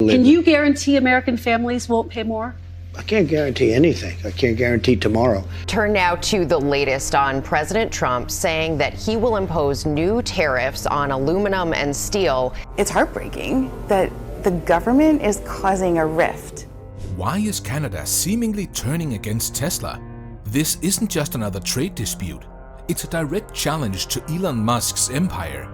Can you guarantee American families won't pay more? I can't guarantee anything. I can't guarantee tomorrow. Turn now to the latest on President Trump saying that he will impose new tariffs on aluminum and steel. It's heartbreaking that the government is causing a rift. Why is Canada seemingly turning against Tesla? This isn't just another trade dispute. It's a direct challenge to Elon Musk's empire.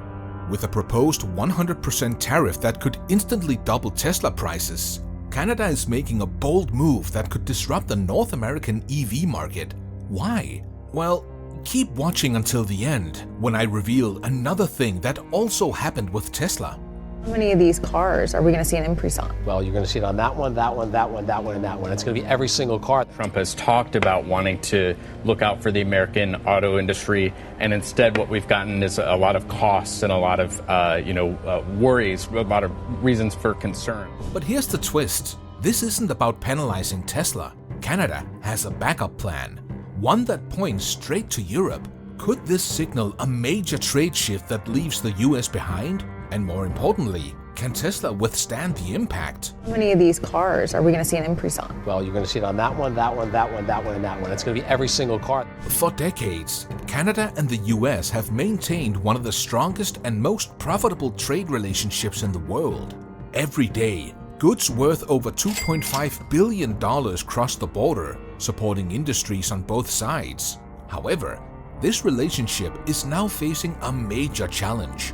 With a proposed 100% tariff that could instantly double Tesla prices, Canada is making a bold move that could disrupt the North American EV market. Why? Well, keep watching until the end, when I reveal another thing that also happened with Tesla. How many of these cars are we going to see an increase on? Well, you're going to see it on that one, that one, that one, that one, and that one. It's going to be every single car. Trump has talked about wanting to look out for the American auto industry, and instead what we've gotten is a lot of costs and a lot of worries, a lot of reasons for concern. But here's the twist. This isn't about penalizing Tesla. Canada has a backup plan, one that points straight to Europe. Could this signal a major trade shift that leaves the US behind? And more importantly, can Tesla withstand the impact? How many of these cars are we going to see an increase on? Well, you're going to see it on that one, that one, that one, that one, and that one. It's going to be every single car. For decades, Canada and the US have maintained one of the strongest and most profitable trade relationships in the world. Every day, goods worth over $2.5 billion cross the border, supporting industries on both sides. However, this relationship is now facing a major challenge.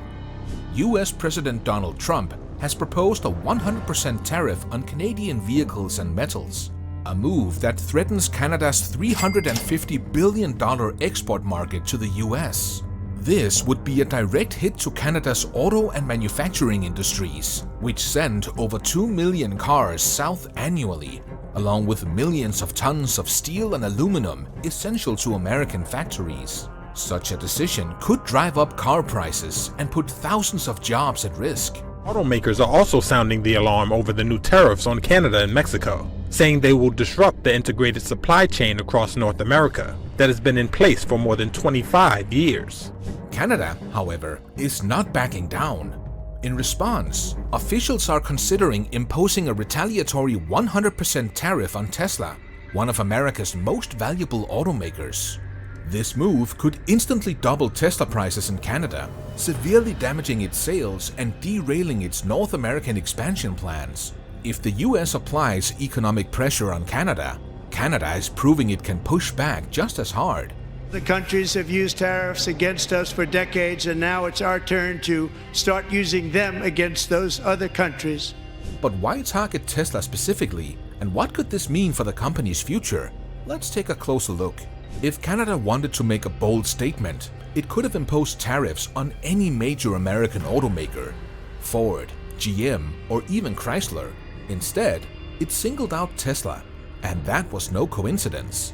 US President Donald Trump has proposed a 100% tariff on Canadian vehicles and metals, a move that threatens Canada's $350 billion export market to the US. This would be a direct hit to Canada's auto and manufacturing industries, which send over 2 million cars south annually, along with millions of tons of steel and aluminum essential to American factories. Such a decision could drive up car prices and put thousands of jobs at risk. Automakers are also sounding the alarm over the new tariffs on Canada and Mexico, saying they will disrupt the integrated supply chain across North America that has been in place for more than 25 years. Canada, however, is not backing down. In response, officials are considering imposing a retaliatory 100% tariff on Tesla, one of America's most valuable automakers. This move could instantly double Tesla prices in Canada, severely damaging its sales and derailing its North American expansion plans. If the US applies economic pressure on Canada, Canada is proving it can push back just as hard. The countries have used tariffs against us for decades, and now it's our turn to start using them against those other countries. But why target Tesla specifically, and what could this mean for the company's future? Let's take a closer look. If Canada wanted to make a bold statement, it could have imposed tariffs on any major American automaker, Ford, GM, or even Chrysler. Instead, it singled out Tesla, and that was no coincidence.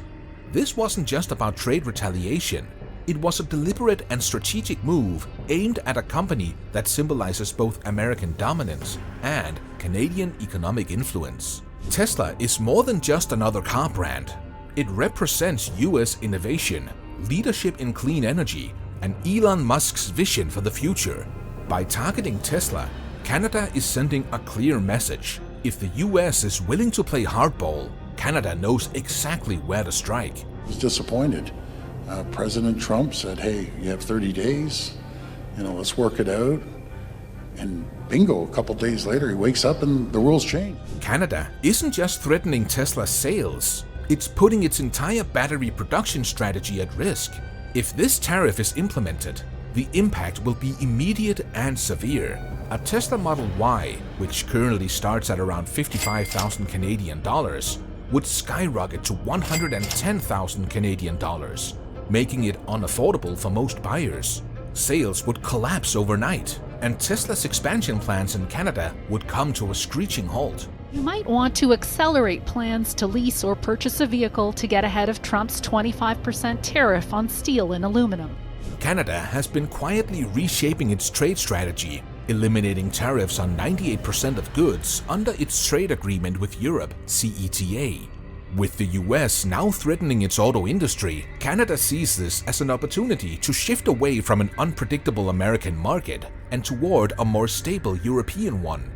This wasn't just about trade retaliation. It was a deliberate and strategic move aimed at a company that symbolizes both American dominance and Canadian economic influence. Tesla is more than just another car brand. It represents US innovation, leadership in clean energy, and Elon Musk's vision for the future. By targeting Tesla, Canada is sending a clear message. If the US is willing to play hardball, Canada knows exactly where to strike. I was disappointed. President Trump said, hey, you have 30 days, let's work it out. And bingo, a couple days later, he wakes up and the world's changed. Canada isn't just threatening Tesla's sales. It's putting its entire battery production strategy at risk. If this tariff is implemented, the impact will be immediate and severe. A Tesla Model Y, which currently starts at around 55,000 Canadian dollars, would skyrocket to 110,000 Canadian dollars, making it unaffordable for most buyers. Sales would collapse overnight, and Tesla's expansion plans in Canada would come to a screeching halt. You might want to accelerate plans to lease or purchase a vehicle to get ahead of Trump's 25% tariff on steel and aluminum. Canada has been quietly reshaping its trade strategy, eliminating tariffs on 98% of goods under its trade agreement with Europe, CETA. With the US now threatening its auto industry, Canada sees this as an opportunity to shift away from an unpredictable American market and toward a more stable European one.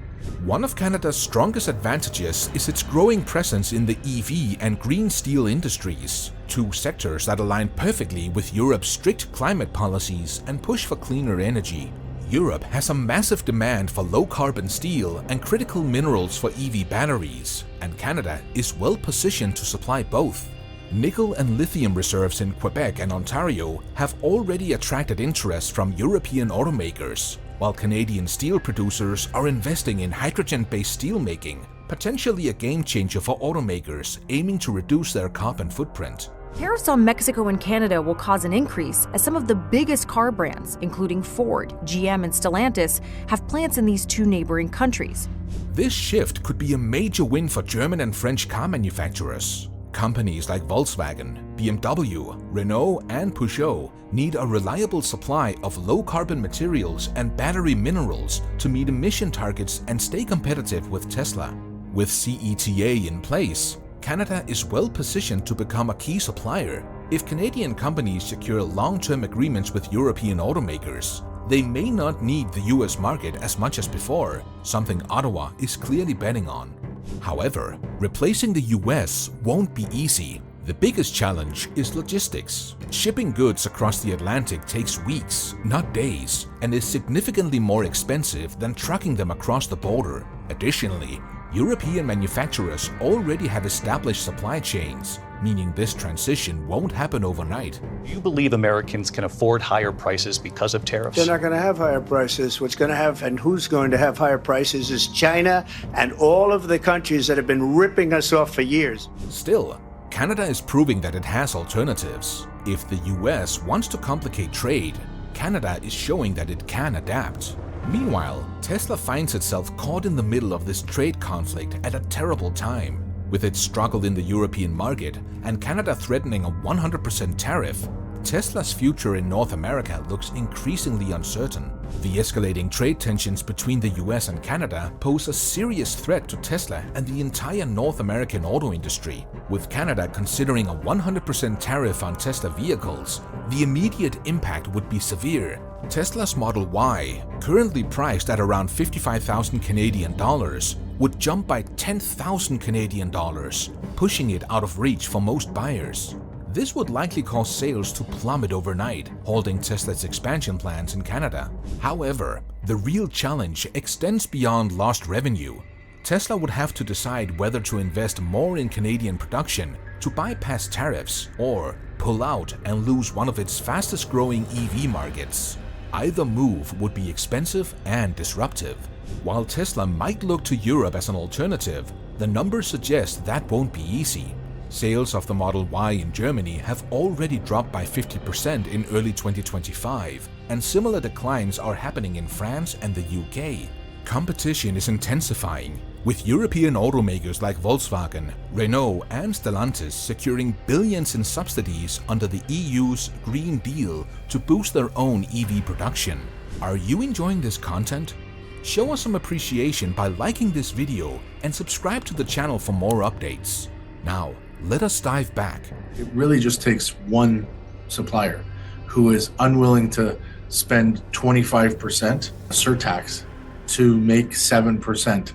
One of Canada's strongest advantages is its growing presence in the EV and green steel industries, two sectors that align perfectly with Europe's strict climate policies and push for cleaner energy. Europe has a massive demand for low-carbon steel and critical minerals for EV batteries, and Canada is well positioned to supply both. Nickel and lithium reserves in Quebec and Ontario have already attracted interest from European automakers, while Canadian steel producers are investing in hydrogen-based steelmaking, potentially a game-changer for automakers aiming to reduce their carbon footprint. Tariffs on Mexico and Canada will cause an increase as some of the biggest car brands, including Ford, GM, and Stellantis, have plants in these two neighboring countries. This shift could be a major win for German and French car manufacturers. Companies like Volkswagen, BMW, Renault, and Peugeot need a reliable supply of low-carbon materials and battery minerals to meet emission targets and stay competitive with Tesla. With CETA in place, Canada is well positioned to become a key supplier. If Canadian companies secure long-term agreements with European automakers, they may not need the US market as much as before, something Ottawa is clearly betting on. However, replacing the US won't be easy. The biggest challenge is logistics. Shipping goods across the Atlantic takes weeks, not days, and is significantly more expensive than trucking them across the border. Additionally, European manufacturers already have established supply chains, meaning this transition won't happen overnight. Do you believe Americans can afford higher prices because of tariffs? They're not going to have higher prices. What's going to have and who's going to have higher prices is China and all of the countries that have been ripping us off for years. Still, Canada is proving that it has alternatives. If the US wants to complicate trade, Canada is showing that it can adapt. Meanwhile, Tesla finds itself caught in the middle of this trade conflict at a terrible time. With its struggle in the European market and Canada threatening a 100% tariff, Tesla's future in North America looks increasingly uncertain. The escalating trade tensions between the US and Canada pose a serious threat to Tesla and the entire North American auto industry. With Canada considering a 100% tariff on Tesla vehicles, the immediate impact would be severe. Tesla's Model Y, currently priced at around 55,000 Canadian dollars, would jump by 10,000 Canadian dollars, pushing it out of reach for most buyers. This would likely cause sales to plummet overnight, halting Tesla's expansion plans in Canada. However, the real challenge extends beyond lost revenue. Tesla would have to decide whether to invest more in Canadian production to bypass tariffs or pull out and lose one of its fastest growing EV markets. Either move would be expensive and disruptive. While Tesla might look to Europe as an alternative, the numbers suggest that won't be easy. Sales of the Model Y in Germany have already dropped by 50% in early 2025, and similar declines are happening in France and the UK. Competition is intensifying, with European automakers like Volkswagen, Renault, and Stellantis securing billions in subsidies under the EU's Green Deal to boost their own EV production. Are you enjoying this content? Show us some appreciation by liking this video and subscribe to the channel for more updates. Now, let us dive back. It really just takes one supplier who is unwilling to spend 25% surtax to make 7%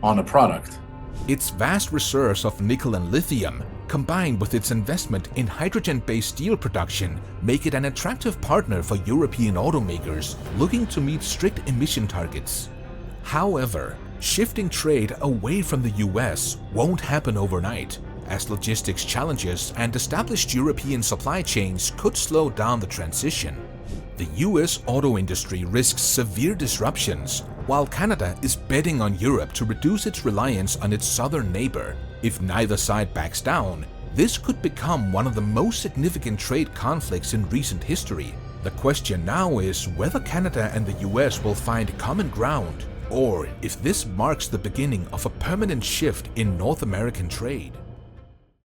on a product. Its vast reserves of nickel and lithium, combined with its investment in hydrogen-based steel production, make it an attractive partner for European automakers looking to meet strict emission targets. However, shifting trade away from the US won't happen overnight, as logistics challenges and established European supply chains could slow down the transition. The US auto industry risks severe disruptions, while Canada is betting on Europe to reduce its reliance on its southern neighbor. If neither side backs down, this could become one of the most significant trade conflicts in recent history. The question now is whether Canada and the US will find common ground, or if this marks the beginning of a permanent shift in North American trade.